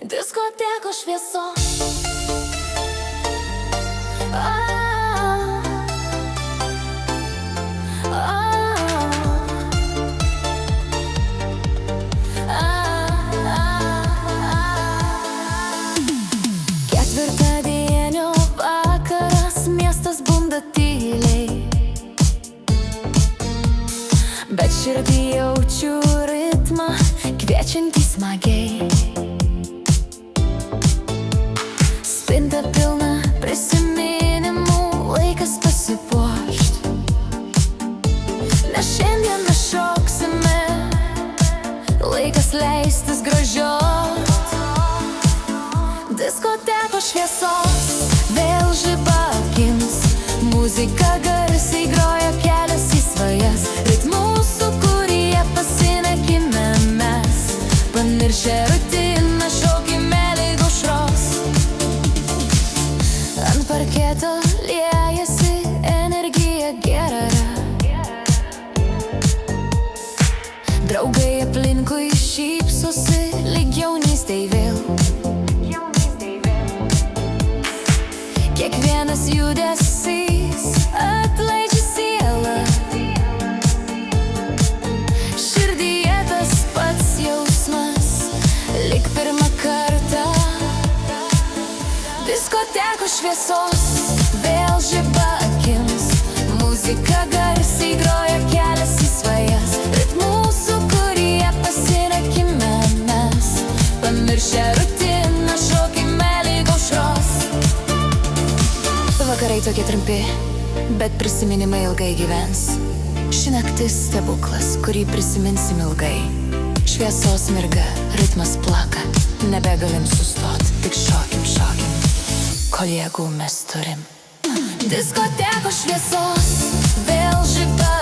Diskotekos šviesos. Ketvirtadienio vakaras, miestas bunda tyliai, bet širdį jaučiu ritmą, kviečiantį smagiai. Spinta pilna prisiminimų, laikas pasipuošt, nes šiandien mes šoksime, laikas leistis gražiot. Diskotekos šviesos vėl žiba akims, muzika garsiai groja kelias į svajas, ritmų sūkuryje pasinakime mes, pamiršę rutiną šokime lyg aušros. Ant parketo liejasi energija gera, draugai aplinkui šypsosi lyg jaunystėj vėl. Kiekvienas judesys atleidžia sielą, širdyje tas pats jausmas, lyg pirmą kartą. Diskotekos šviesos vėl žiba akims, muzika garsiai groja kelias į svajas, ritmų sūkuryje pasinakime mes, pamiršę rutiną šokime lyg aušros. Vakarai tokie trumpi, bet prisiminimai ilgai gyvens. Ši naktis stebuklas, kurį prisiminsim ilgai. Šviesos mirga, ritmas plaka, nebegalim sustot, tik šokim, kol jėgų mes turim. Diskotekos šviesos vėl žiba